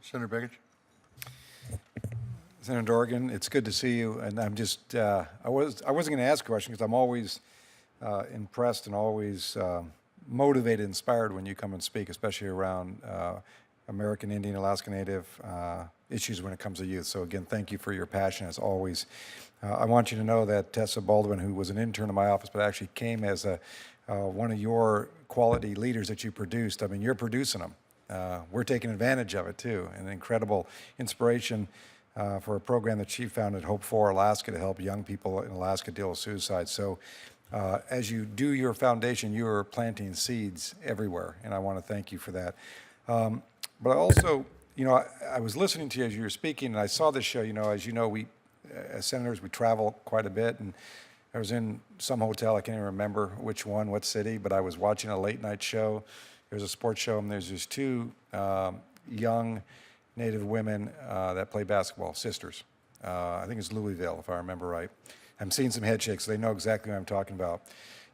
Senator Begich. Senator Dorgan, it's good to see you. And I'm just, I wasn't going to ask a question because I'm always impressed and always motivated, inspired when you come and speak, especially around American Indian, Alaska Native issues when it comes to youth. So again, thank you for your passion as always. I want you to know that Tessa Baldwin, who was an intern in my office, but actually came as one of your quality leaders that you produced. I mean, you're producing them. We're taking advantage of it too. An incredible inspiration for a program that she founded, Hope for Alaska, to help young people in Alaska deal with suicide. So as you do your foundation, you are planting seeds everywhere, and I want to thank you for that. But I also, you know, I was listening to you as you were speaking, and I saw this show. You know, as you know, we, as senators, we travel quite a bit, and I was in some hotel, I can't even remember which one, what city, but I was watching a late night show. There's a sports show, and there's these two young Native women that play basketball, sisters. I think it's Louisville, if I remember right. I'm seeing some head shakes, so they know exactly what I'm talking about.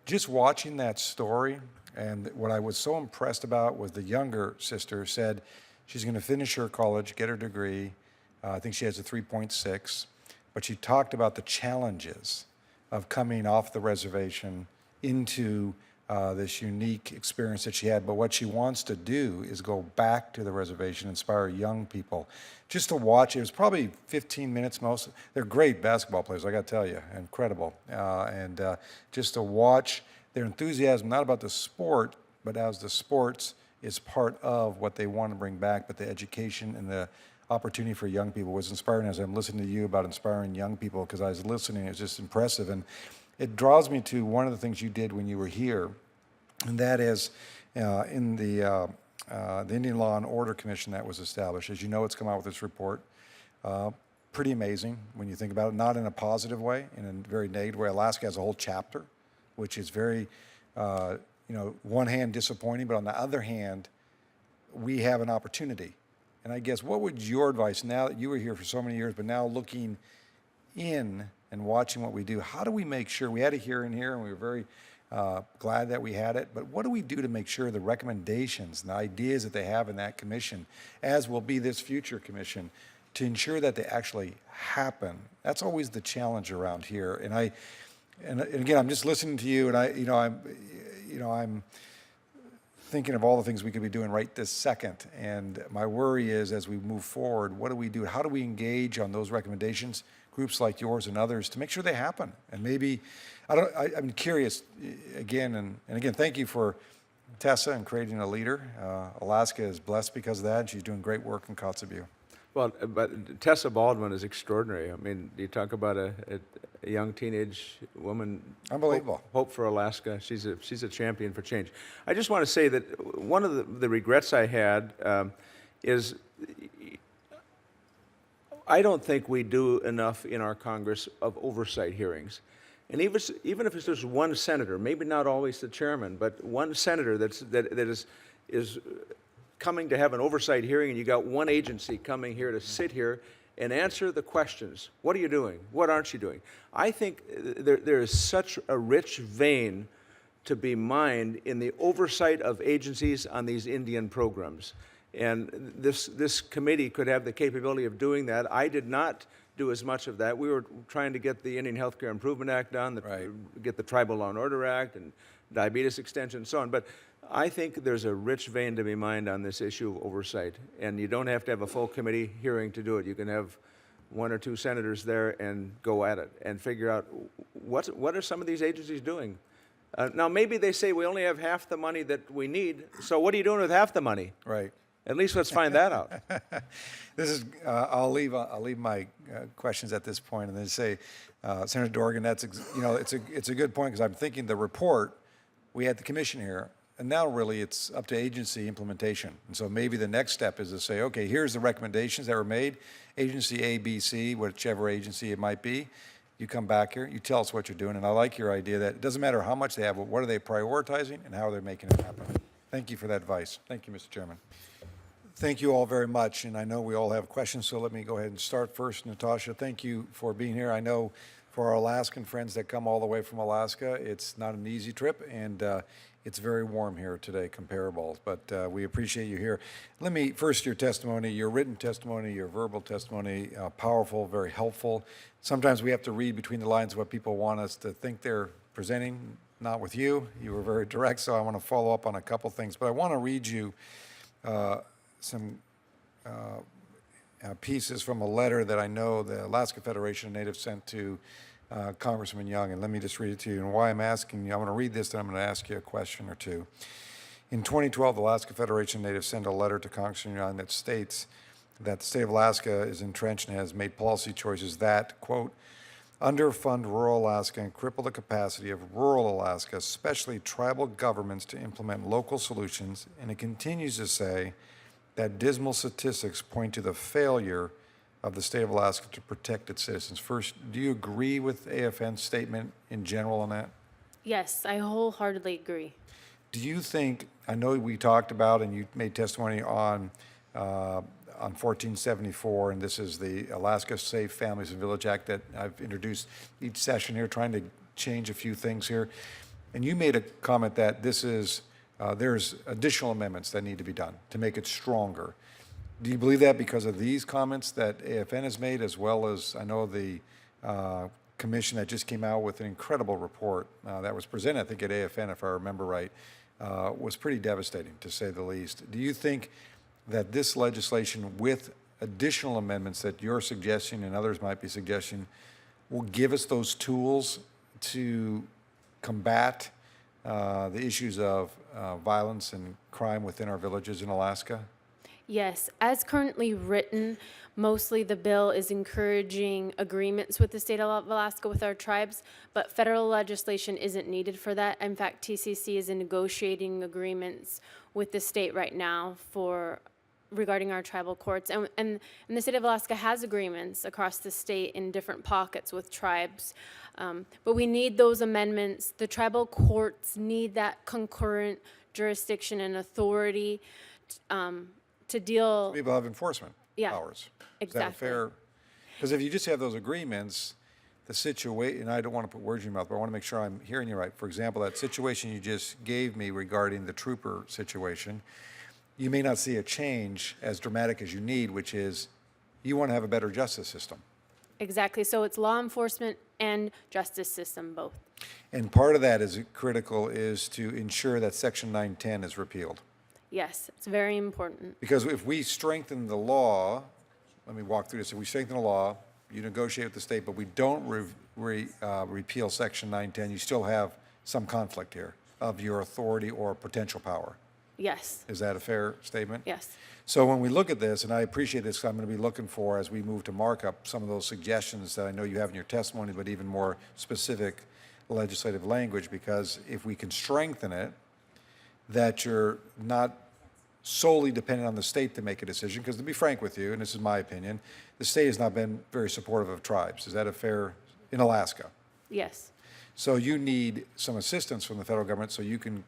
Just watching that story, and what I was so impressed about was the younger sister said she's going to finish her college, get her degree. I think she has a 3.6, but she talked about the challenges of coming off the reservation into this unique experience that she had. But what she wants to do is go back to the reservation, inspire young people. Just to watch, it was probably 15 minutes most. They're great basketball players, I got to tell you, incredible. And just to watch their enthusiasm, not about the sport, but as the sports is part of what they want to bring back, but the education and the opportunity for young people was inspiring. As I'm listening to you about inspiring young people, because I was listening, it was just impressive. And it draws me to one of the things you did when you were here, and that is in the Indian Law and Order Commission that was established. As you know, it's come out with this report. Pretty amazing when you think about it, not in a positive way, in a very negative way. Alaska has a whole chapter, which is very, you know, one hand disappointing, but on the other hand, we have an opportunity. And I guess, what would your advice, now that you were here for so many years, but now looking in and watching what we do, how do we make sure, we had a hearing here and we were very glad that we had it, but what do we do to make sure the recommendations and the ideas that they have in that commission, as will be this future commission, to ensure that they actually happen? That's always the challenge around here. And again, I'm just listening to you, and I'm thinking of all the things we could be doing right this second. And my worry is, as we move forward, what do we do? How do we engage on those recommendations, groups like yours and others, to make sure they happen? And maybe, I'm curious, again, and again, thank you for Tessa and creating a leader. Alaska is blessed because of that, and she's doing great work in Kotzebue. Well, but Tessa Baldwin is extraordinary. I mean, you talk about a young teenage woman. Unbelievable. Hope for Alaska. She's a champion for change. I just want to say that one of the regrets I had is I don't think we do enough in our Congress of oversight hearings. And even if it's just one senator, maybe not always the chairman, but one senator that is coming to have an oversight hearing, and you got one agency coming here to sit here and answer the questions. What are you doing? What aren't you doing? I think there is such a rich vein to be mined in the oversight of agencies on these Indian programs. And this committee could have the capability of doing that. I did not do as much of that. We were trying to get the Indian Healthcare Improvement Act done, get the Tribal Law and Order Act, and diabetes extension, and so on. But I think there's a rich vein to be mined on this issue of oversight, and you don't have to have a full committee hearing to do it. You can have one or two senators there and go at it and figure out what are some of these agencies doing. Now, maybe they say we only have half the money that we need, so what are you doing with half the money? Right. At least let's find that out. This is, I'll leave my questions at this point, and then say, Senator Dorgan, it's a good point, because I'm thinking the report, we had the commission here, and now really it's up to agency implementation. And so maybe the next step is to say, okay, here's the recommendations that were made. Agency A, B, C, whichever agency it might be, you come back here, you tell us what you're doing. And I like your idea that it doesn't matter how much they have, but what are they prioritizing and how are they making it happen. Thank you for that advice. Thank you, Mr. Chairman. Thank you all very much, and I know we all have questions, so let me go ahead and start first. Natasha, thank you for being here. I know for our Alaskan friends that come all the way from Alaska, it's not an easy trip, and It's very warm here today, comparable, but we appreciate you here. Let me, first, your testimony, your written testimony, your verbal testimony, powerful, very helpful. Sometimes we have to read between the lines what people want us to think they're presenting, not with you. You were very direct, so I want to follow up on a couple things. But I want to read you some pieces from a letter that I know the Alaska Federation of Natives sent to Congressman Young, and let me just read it to you. And why I'm asking you, I'm going to read this, then I'm going to ask you a question or two. In 2012, the Alaska Federation of Natives sent a letter to Congressman Young that states that the state of Alaska is entrenched and has made policy choices that, quote, underfund rural Alaska and cripple the capacity of rural Alaska, especially tribal governments, to implement local solutions. And it continues to say that dismal statistics point to the failure of the state of Alaska to protect its citizens. First, do you agree with AFN's statement in general on that? Yes, I wholeheartedly agree. Do you think, I know we talked about and you made testimony on 1474, and this is the Alaska Safe Families and Village Act that I've introduced each session here, trying to change a few things here. And you made a comment that this is, there's additional amendments that need to be done to make it stronger. Do you believe that because of these comments that AFN has made, as well as I know the commission that just came out with an incredible report that was presented, I think, at AFN, if I remember right, was pretty devastating, to say the least. Do you think that this legislation, with additional amendments that you're suggesting and others might be suggesting, will give us those tools to combat the issues of violence and crime within our villages in Alaska? Yes, as currently written, mostly the bill is encouraging agreements with the state of Alaska with our tribes, but federal legislation isn't needed for that. In fact, TCC is in negotiating agreements with the state right now regarding our tribal courts. And the state of Alaska has agreements across the state in different pockets with tribes. But we need those amendments. The tribal courts need that concurrent jurisdiction and authority to deal. People have enforcement powers. Is that a Exactly. fair? Because if you just have those agreements, the situation, and I don't want to put words in your mouth, but I want to make sure I'm hearing you right. For example, that situation you just gave me regarding the trooper situation, you may not see a change as dramatic as you need, which is you want to have a better justice system. Exactly. So it's law enforcement and justice system both. And part of that is critical is to ensure that Section 910 is repealed. Yes, it's very important. Because if we strengthen the law, let me walk through this. If we strengthen the law, you negotiate with the state, but we don't repeal Section 910, you still have some conflict here of your authority or potential power. Yes. Is that a fair statement? Yes. So when we look at this, and I appreciate this, I'm going to be looking for, as we move to markup, some of those suggestions that I know you have in your testimony, but even more specific legislative language, because if we can strengthen it, that you're not solely dependent on the state to make a decision, because to be frank with you, and this is my opinion, the state has not been very supportive of tribes. Is that a fair, in Alaska? Yes. So you need some assistance from the federal government so you can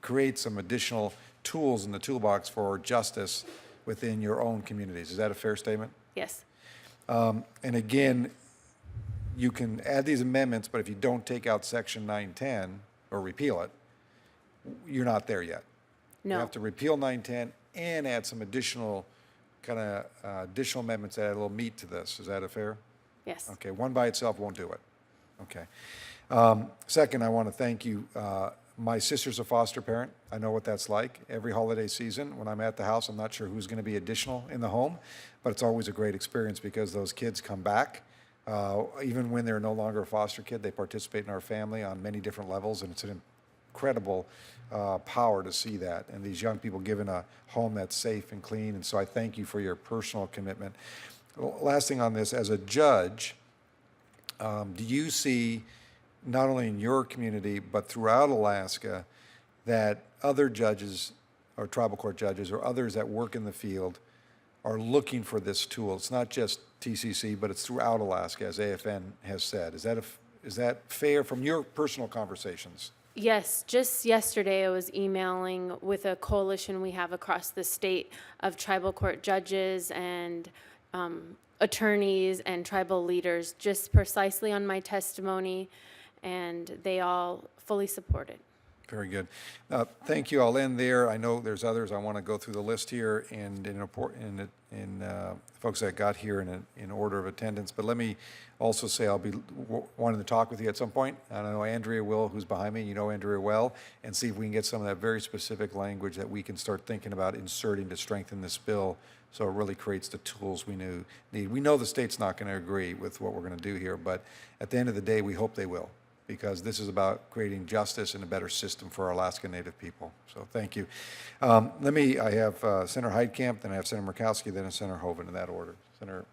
create some additional tools in the toolbox for justice within your own communities. Is that a fair statement? Yes. And again, you can add these amendments, but if you don't take out Section 910 or repeal it, you're not there yet. You No. have to repeal 910 and add some additional additional amendments that add a little meat to this. Is that a fair? Yes. Okay, one by itself won't do it. Okay. Second, I want to thank you. My sister's a foster parent. I know what that's like. Every holiday season, when I'm at the house, I'm not sure who's going to be additional in the home, but it's always a great experience because those kids come back. Even when they're no longer a foster kid, they participate in our family on many different levels, and it's an incredible power to see that, and these young people given a home that's safe and clean, and so I thank you for your personal commitment. Last thing on this, as a judge, do you see, not only in your community, but throughout Alaska, that other judges or tribal court judges or others that work in the field are looking for this tool? It's not just TCC, but it's throughout Alaska, as AFN has said. Is that fair from your personal conversations? Yes, just yesterday I was emailing with a coalition we have across the state of tribal court judges and attorneys and tribal leaders, just precisely on my testimony, and they all fully support it. Very good. Thank you. I'll end there. I know there's others. I want to go through the list here and in folks that got here in order of attendance. But let me also say I'll be wanting to talk with you at some point. I know Andrea will, who's behind me. You know Andrea well, and see if we can get some of that very specific language that we can start thinking about inserting to strengthen this bill, so it really creates the tools we need. We know the state's not going to agree with what we're going to do here, but at the end of the day, we hope they will, because this is about creating justice and a better system for our Alaska Native people. So thank you. I have Senator Heitkamp, then I have Senator Murkowski, then Senator Hoven in that order. Senator